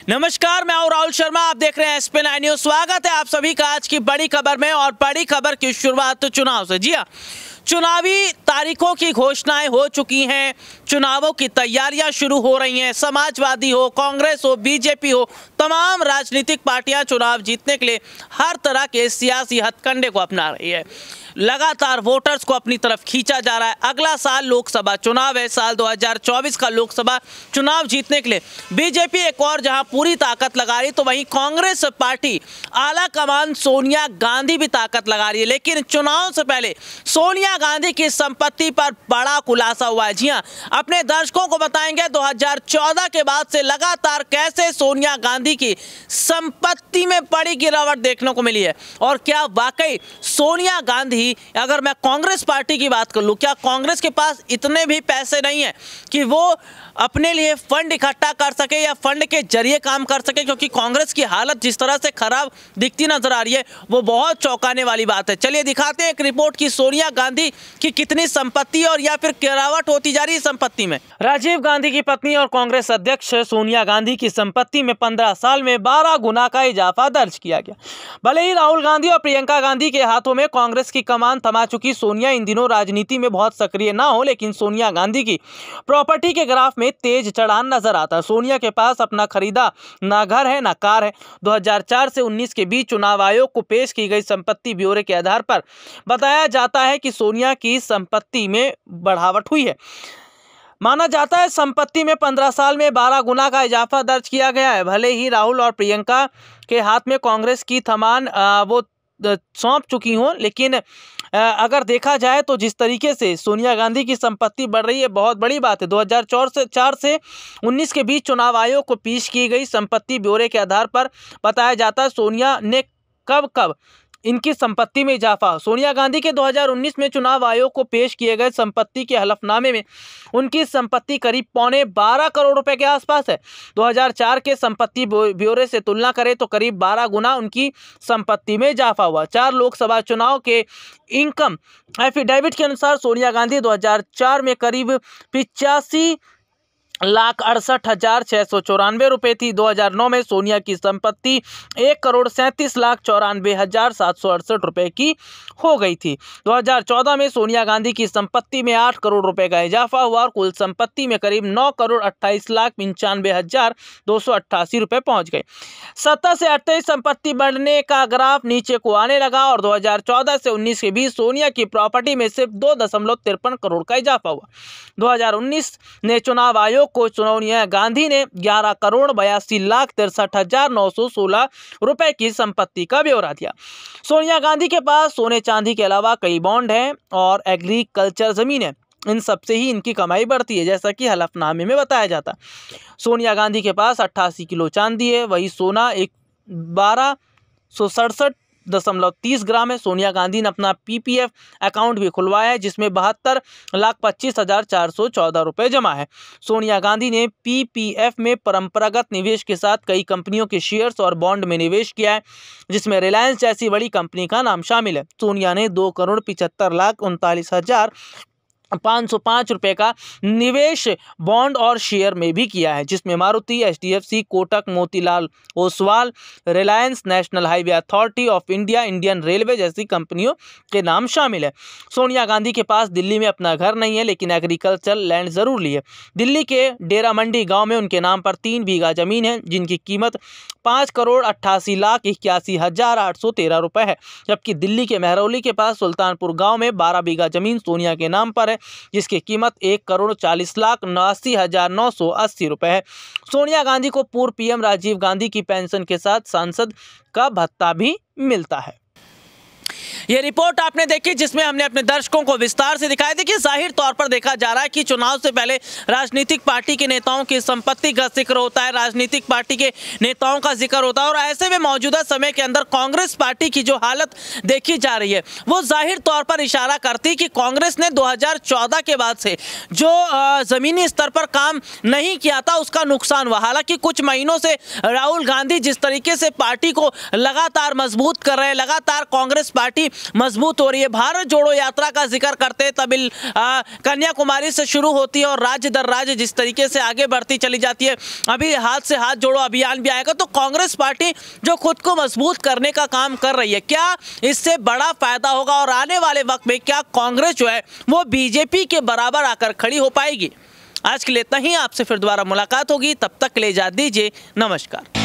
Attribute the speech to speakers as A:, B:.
A: नमस्कार, मैं हूं राहुल शर्मा। आप देख रहे हैं SP9 न्यूज। स्वागत है आप सभी का आज की बड़ी खबर में। और बड़ी खबर की शुरुआत चुनाव से। जी हां, चुनावी तारीखों की घोषणाएं हो चुकी हैं, चुनावों की तैयारियां शुरू हो रही हैं। समाजवादी हो, कांग्रेस हो, बीजेपी हो, तमाम राजनीतिक पार्टियां चुनाव जीतने के लिए हर तरह के सियासी हथकंडे को अपना रही है। लगातार वोटर्स को अपनी तरफ खींचा जा रहा है। अगला साल लोकसभा चुनाव है, साल 2024 का लोकसभा चुनाव जीतने के लिए बीजेपी एक और जहां पूरी ताकत लगा रही, तो वहीं कांग्रेस पार्टी आला कमान सोनिया गांधी भी ताकत लगा रही है। लेकिन चुनाव से पहले सोनिया गांधी की संपत्ति पर बड़ा खुलासा हुआ है। जी हां, अपने दर्शकों को बताएंगे 2014 के बाद से लगातार कैसे सोनिया गांधी की संपत्ति में बड़ी गिरावट देखने को मिली है, और क्या वाकई सोनिया गांधी, अगर मैं कांग्रेस पार्टी की बात कर लूं, क्या कांग्रेस के पास इतने भी पैसे नहीं है कि वो अपने लिए फंड इकट्ठा कर सके या फंड के जरिए काम कर सके, क्योंकि कांग्रेस की हालत जिस तरह से खराब दिखती नजर आ रही है वो बहुत चौंकाने वाली बात है। चलिए दिखाते हैं एक रिपोर्ट की सोनिया गांधी की कितनी संपत्ति और या फिर गिरावट होती जा रही है संपत्ति में। राजीव गांधी की पत्नी और कांग्रेस अध्यक्ष सोनिया गांधी की संपत्ति में 15 साल में 12 गुना का इजाफा दर्ज किया गया। भले ही राहुल गांधी और प्रियंका गांधी के हाथों में कांग्रेस की कमान थमा चुकी सोनिया इन दिनों राजनीति में बहुत सक्रिय ना हो, लेकिन सोनिया गांधी की प्रॉपर्टी के ग्राफ में तेज चढ़ान नजर आता है। सोनिया के पास अपना खरीदा ना घर है ना कार है। 2004 से 19 के बीच चुनाव आयोग को पेश की गई संपत्ति ब्यौरे के आधार पर बताया जाता है कि सोनिया की संपत्ति में बढ़ावट हुई है। माना जाता है संपत्ति में 15 साल में 12 गुना का इजाफा दर्ज किया गया है। भले ही राहुल और प्रियंका के हाथ में कांग्रेस की थमान वो सौंप चुकी हों, लेकिन अगर देखा जाए तो जिस तरीके से सोनिया गांधी की संपत्ति बढ़ रही है, बहुत बड़ी बात है। 2004 से 19 के बीच चुनाव आयोग को पेश की गई संपत्ति ब्यौरे के आधार पर बताया जाता है सोनिया ने कब इनकी संपत्ति में इजाफा। सोनिया गांधी के 2019 में चुनाव आयोग को पेश किए गए संपत्ति के हलफनामे में उनकी संपत्ति करीब 12.25 करोड़ रुपए के आसपास है। 2004 के संपत्ति ब्यौरे से तुलना करें तो करीब 12 गुना उनकी संपत्ति में इजाफा हुआ। 4 लोकसभा चुनाव के इनकम एफिडेविट के अनुसार सोनिया गांधी 2004 में करीब 85,68,694 रुपए थी। 2009 में सोनिया की संपत्ति 1,37,94,768 रुपए की हो गई थी। 2014 में सोनिया गांधी की संपत्ति में 8 करोड़ रुपए का इजाफा हुआ और कुल संपत्ति में करीब 9,28,95,288 रुपए पहुंच गए। 17 से 28 संपत्ति बढ़ने का ग्राफ नीचे को आने लगा और 2014 से 19 के बीच सोनिया की प्रॉपर्टी में सिर्फ 2.53 करोड़ का इजाफा हुआ। 2019 ने चुनाव आयोग को सोनिया गांधी ने 11 करोड़ 82,63,916 रुपए की संपत्ति का ब्यौरा दिया। सोनिया गांधी के पास सोने चांदी के अलावा कई बॉन्ड हैं और एग्रीकल्चर जमीन है। इन सबसे ही इनकी कमाई बढ़ती है, जैसा कि हलफनामे में बताया जाता। सोनिया गांधी के पास 88 किलो चांदी है, वही सोना 1267.30 ग्राम है। सोनिया गांधी ने अपना PPF अकाउंट भी खुलवाया है, जिसमें 72,25,414 रुपए जमा है। सोनिया गांधी ने PPF में परंपरागत निवेश के साथ कई कंपनियों के शेयर्स और बॉन्ड में निवेश किया है, जिसमें रिलायंस जैसी बड़ी कंपनी का नाम शामिल है। सोनिया ने 2,75,39,505 रुपए का निवेश बॉन्ड और शेयर में भी किया है, जिसमें Maruti, HDFC, Kotak, Motilal Oswal, Reliance, national highway authority of India, Indian railway जैसी कंपनियों के नाम शामिल है। सोनिया गांधी के पास दिल्ली में अपना घर नहीं है, लेकिन एग्रीकल्चर लैंड जरूर ली है। दिल्ली के डेरा मंडी गांव में उनके नाम पर 3 बीघा जमीन है, जिनकी कीमत 5,88,81,813 रुपए है। जबकि दिल्ली के महरौली के पास सुल्तानपुर गांव में 12 बीघा जमीन सोनिया के नाम पर है, जिसकी कीमत 1,40,79,980 रुपए है। सोनिया गांधी को पूर्व PM राजीव गांधी की पेंशन के साथ सांसद का भत्ता भी मिलता है। ये रिपोर्ट आपने देखी, जिसमें हमने अपने दर्शकों को विस्तार से दिखाया। देखिए, जाहिर तौर पर देखा जा रहा है कि चुनाव से पहले राजनीतिक पार्टी के नेताओं की संपत्ति का जिक्र होता है, राजनीतिक पार्टी के नेताओं का जिक्र होता है, और ऐसे में मौजूदा समय के अंदर कांग्रेस पार्टी की जो हालत देखी जा रही है वो जाहिर तौर पर इशारा करती है कि कांग्रेस ने 2014 के बाद से जो जमीनी स्तर पर काम नहीं किया था उसका नुकसान हुआ। हालांकि कुछ महीनों से राहुल गांधी जिस तरीके से पार्टी को लगातार मजबूत कर रहे हैं, लगातार कांग्रेस पार्टी मजबूत हो रही है। भारत जोड़ो यात्रा का जिक्र करते तमिल कन्याकुमारी से शुरू होती है और राज्य दर राज्य जिस तरीके से आगे बढ़ती चली जाती है, अभी हाथ से हाथ जोड़ो अभियान भी आएगा। तो कांग्रेस पार्टी जो खुद को मजबूत करने का काम कर रही है, क्या इससे बड़ा फायदा होगा और आने वाले वक्त में क्या कांग्रेस जो है वो बीजेपी के बराबर आकर खड़ी हो पाएगी? आज के लिए इतना ही, आपसे फिर दोबारा मुलाकात होगी, तब तक के लिए इजाजत दीजिए, नमस्कार।